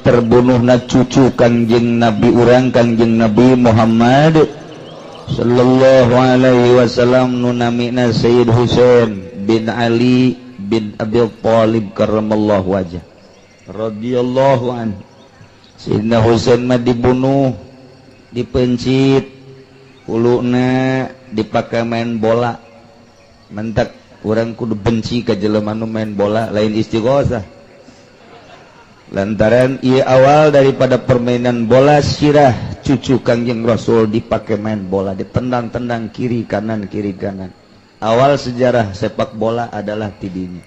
terbunuhna cucu Kangjeng Nabi urang Kangjeng Nabi Muhammad sallallahu alaihi wasallam nu namina Sayyid Husain bin Ali bin Abi Thalib karramallahu wajah radhiyallahu anhu. Sayyidina Husain mah dibunuh, dipencit, huluna dipake main bola. Mentak urang kudu benci ka jelema nu main bola lain istighosah. Lantaran ia awal daripada permainan bola sirah cucu Kangjeng Rasul dipakai main bola, ditendang-tendang kiri kanan. Awal sejarah sepak bola adalah tidinya.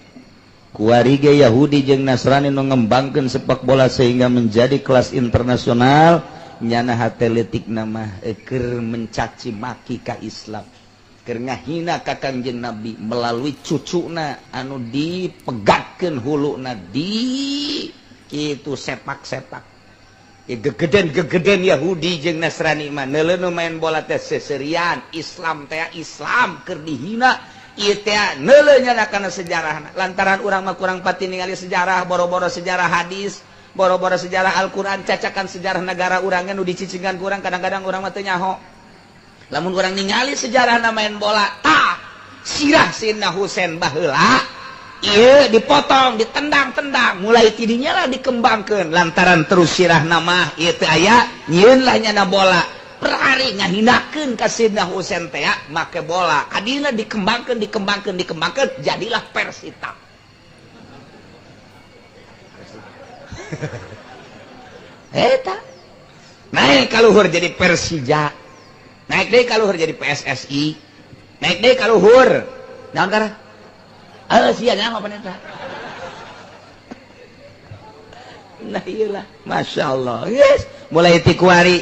Kuarige Yahudi jeung Nasrani nu ngembangkeun sepak bola sehingga menjadi kelas internasional, nyana atletik nama keur mencaci maki ka Islam, keur ngahina ka Kangjeng Nabi melalui cucuna anu dipegatkeun huluna di itu sepak-sepak. Ya gegeden Yahudi jeung Nasrani mah neuleuh main bola teh seserian, Islam teh Islam keur dihina, ieu teh neuleuh nyana kana sejarahna. Lantaran urang mah kurang pati ningali sejarah, boro-boro sejarah hadis, boro-boro sejarah Al-Qur'an, cacakan sejarah negara urang nu dicicingan ku urang kadang-kadang urang mah teu nyaho. Lamun urang ningali sejarahna main bola, tah sirah Sayyidina Husain baheula iya dipotong, ditendang-tendang, mulai tidinya lah dikembangkan. Lantaran terus sirah nama iya teh aya nyieun lah nyana bola per hari ngahinakeun ka Sayyidina Husain teh make bola adina dikembangkan jadilah Persita. Eta naik kaluhur jadi Persija, naik deui kaluhur jadi PSSI, naik deui kaluhur naon kara sia nama peneta. Nah iyalah, masya Allah. Yes, mulai tikuari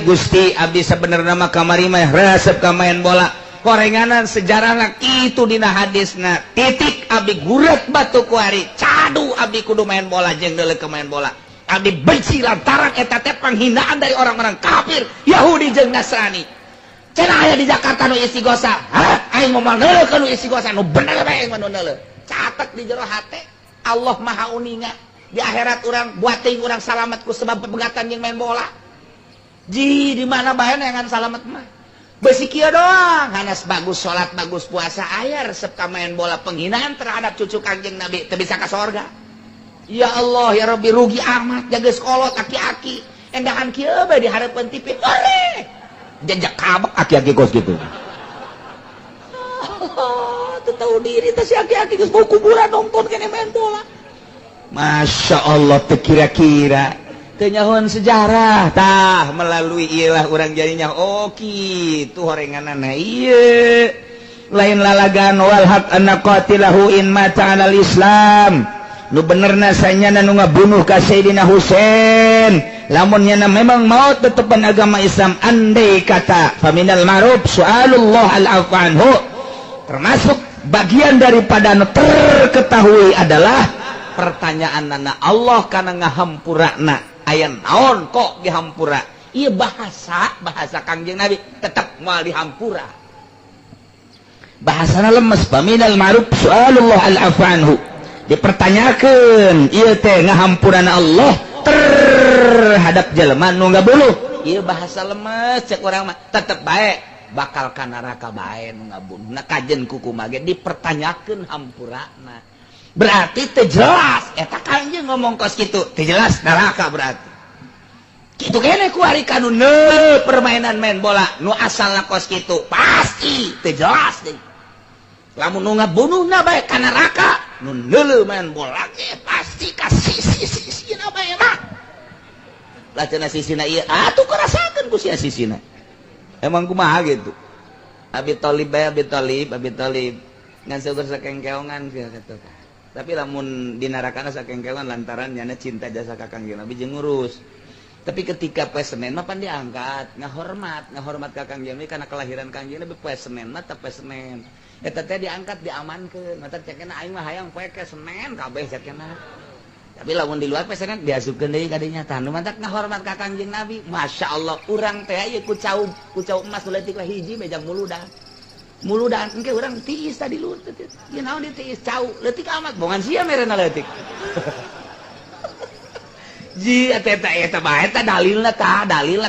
Gusti abdi sebenarnya mah kamari mah resep ka main bola. Korenganan sejarahna kitu dina hadisna. Titik abdi guret batu kuari. Cadu abdi kudu main bola jeung deuleu ke main bola. Abdi benci lantaran eta teh panghinaan dari orang-orang kafir, Yahudi jeung Nasrani. Cenah aya di Jakarta nu istighosah. Hah? Aing ngomong neuleuh ka nu istighosah nu bener bae aing mah nu neuleuh. Catet di jero hate. Allah Maha Uninga. Di akhirat urang buat teuing urang salamet ku sebab pepegatan jeung main bola. Ji di mana bae neangan salamet mah. Beusi kieu doang, hanas bagus salat, bagus puasa, aya resep ka main bola penghinaan terhadap cucu Kangjeng Nabi teu bisa ka sorga. Ya Allah, ya Rabbi rugi amat jaga sekolot aki-aki. Endahan kieu bae di hareupeun TV. Hore! Jajak kabak aki-aki kos gitu. Tuh tahu diri tuh si aki-aki geus bau kuburan nonton kene main bola. Masya Allah teu kira-kira teu nyahoan sejarah tah melalui ieulah urang jadinya oh kitu horenganana ieu lain lalagan wal haq anna qatilahu in mata 'alal Islam. Nu benerna sanyana nu ngabunuh ka Sayyidina Husain lamun nyana memang maut tetepan agama Islam andai kata faminal ma'ruf su'alullah al-'afwa anhu, termasuk bagian daripada nu terketahui adalah pertanyaan nana Allah kana ngahampurana aya naon kok dihampura. Ieu bahasa Kangjeng Nabi tetap moal dihampura, bahasana lemes. Faminal ma'ruf su'alullah al-'afwa anhu, dipertanyakan ieu teh ngahampurana Allah terhadap jelema nu ngabunuh. Ieu bahasa lemes cek urang mah tetep bae bakal ka neraka bae nu ngabunuh. Na kajen kuku mage dipertanyakeun hampurana. Berarti teu jelas eta Kangjeng ngomong kos kitu, teu jelas neraka berarti. Kitu kene ku ari kanu permainan main bola nu asalna kos kitu pasti teu jelas deui. Lamun nu ngabunuhna bae ka neraka, nu neuleuh main bola ge pasti ka sisi-sisina bae mah. Lah cenah sisina ieu atuh karasakeun ku sia sisina. Emang kumaha gitu. Abi Thalib ngan seueur sakengkeongan kieu kitu. Tapi lamun di nerakana sakengkeongan lantaran nyana cinta jasa ka Kangjeng Nabi jeung ngurus. Tapi ketika poe Senen mah pan diangkat, ngahormat ka Kangjeng Nabi karena kelahiran Kangjeng Nabi poe Senen mah teh poe Senen. Eta teh diangkat diamankeun, mata cekena aing mah hayang poe ke Senen kabeh cekena. Tapi lamun di luar poe Senen diasupkeun deui ka dinya tah nu mantak ngahormat ka Kangjeng Nabi. Masya Allah urang teh ieu ku cau emas leutik lah hiji mejang muludan engke urang tiis tadi lutut. Ieu naon ditiis cau leutik amat bongan sia merena leutik. ji eta bae eta dalilna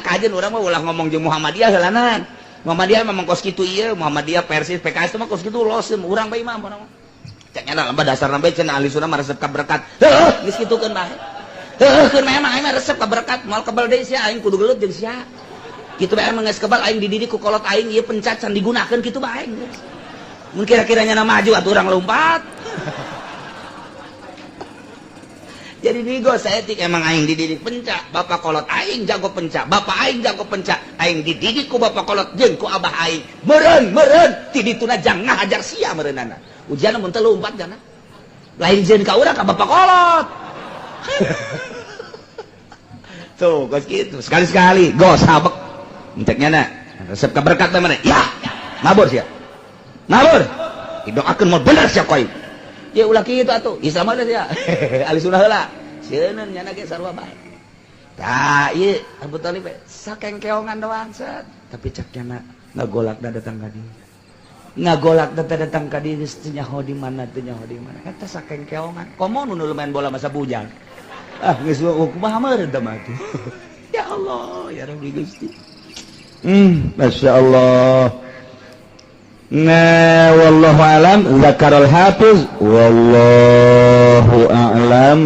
kajen urang mah ulah ngomong jeung Muhammadiyah heulanan. Muhammadiyah memang kos kitu ieu, Muhammadiyah Persis PKS mah kos kitu loseum urang bae imam urang. Cek nya lamba dasarna bae cenah ahli sunnah mah resep ka berkat. Heuh geus kitukeun bae. Heuh keun mah aing mah resep ka berkat moal kebal deui sia aing kudu gelut jeung sia. Kitu bae mah geus kebal aing dididik ku kolot aing ieu pencat can digunakeun kitu bae. Mun kira-kiranya na maju atuh urang lompat. Jadi nigo saya tik emang aing dididik pencak, bapak kolot aing jago pencak, bapak aing jago pencak, aing dididik ku bapak kolot jeung ku abah aing. Meureun ti dituna jang ngahajar sia meureunana. Ujian mun teu lompat jana. Lain jeung ka urang ka bapak kolot. Tuh, geus kitu. Sekali-sekali gos habek. Enteknya na resep ka berkat teh mana? Ya. Ngabur sia. Ngabur. Didoakeun moal bener sia koy. Ya ulah kitu atuh, Islam ada sia. Ahli sunnah heula. Sieun nya ge sarua bae. Tah ieu Abu Thalib sakengkeongan doang set, tapi cak nya ngagolak da datang ka dieu. Ngagolak da datang ka dieu geus teu nyaho di mana. Eta sakengkeongan. Komo nu main bola masa bujang. Ah geus kumaha meureun tah mah tuh. Ya Allah, ya Rabbi Gusti. Masya Allah. Nah, wallahu alam, zakarul hafiz, wallahu a'lam.